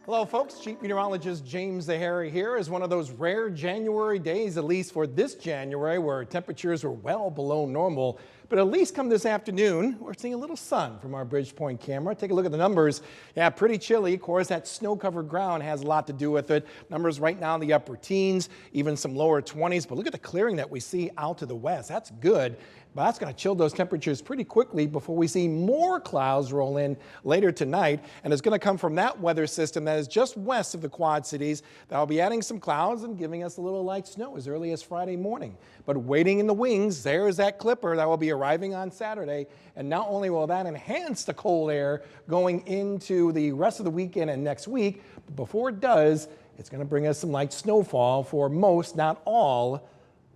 Hello folks, Chief Meteorologist James Zaharri here. Is one of those rare January days, at least for this January, where temperatures were well below normal. But at least come this afternoon, we're seeing a little sun from our Bridgepoint camera. Take a look at the numbers. Yeah, pretty chilly. Of course, that snow-covered ground has a lot to do with it. Numbers right now in the upper teens, even some lower 20s. But look at the clearing that we see out to the west. That's good. But that's going to chill those temperatures pretty quickly before we see more clouds roll in later tonight. And it's going to come from that weather system that is just west of the Quad Cities. That'll be adding some clouds and giving us a little light snow as early as Friday morning. But waiting in the wings, there's that clipper that will be arriving on Saturday. And not only will that enhance the cold air going into the rest of the weekend and next week, but before it does, it's going to bring us some light snowfall for most, not all,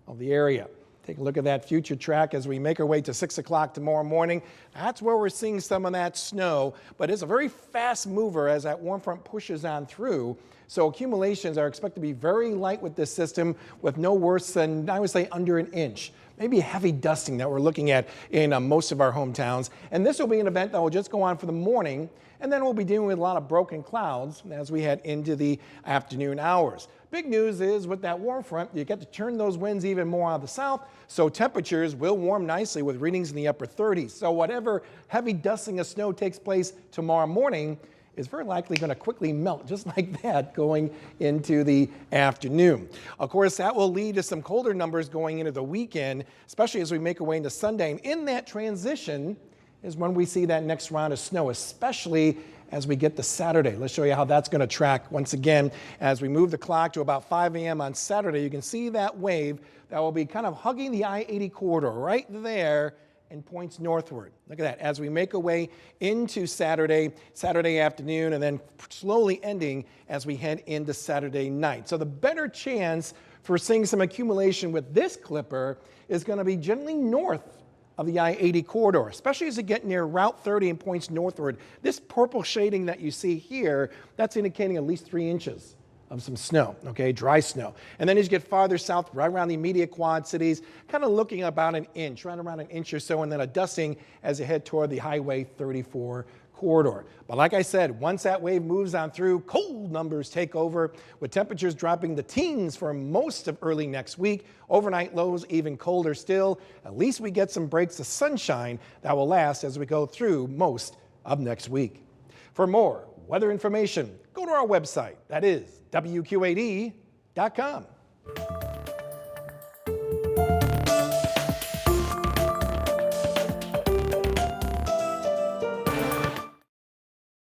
of the area. Take a look at that future track as we make our way to 6 o'clock tomorrow morning. That's where we're seeing some of that snow, but it's a very fast mover as that warm front pushes on through. So accumulations are expected to be very light with this system, with no worse than, I would say, under an inch. Maybe heavy dusting that we're looking at in most of our hometowns. And this will be an event that will just go on for the morning, and then we'll be dealing with a lot of broken clouds as we head into the afternoon hours. Big news is with that warm front, you get to turn those winds even more out of the south, so temperatures will warm nicely with readings in the upper 30s. So whatever heavy dusting of snow takes place tomorrow morning is very likely going to quickly melt just like that going into the afternoon. Of course, that will lead to some colder numbers going into the weekend, especially as we make our way into Sunday. And in that transition is when we see that next round of snow, especially as we get to Saturday. Let's show you how that's going to track once again. As we move the clock to about 5 a.m. on Saturday, you can see that wave that will be kind of hugging the I-80 corridor right there and points northward. Look at that. As we make our way into Saturday afternoon, and then slowly ending as we head into Saturday night. So the better chance for seeing some accumulation with this clipper is going to be generally north of the I-80 corridor, especially as you get near Route 30 and points northward. This purple shading that you see here, that's indicating at least 3 inches of some snow, okay, dry snow. And then as you get farther south, right around the immediate Quad Cities, kind of looking about an inch, right around an inch or so, and then a dusting as you head toward the Highway 34 corridor. But like I said, once that wave moves on through, cold numbers take over, with temperatures dropping the teens for most of early next week. Overnight lows even colder still. At least we get some breaks of sunshine that will last as we go through most of next week. For more weather information, go to our website. That is WQAD.com.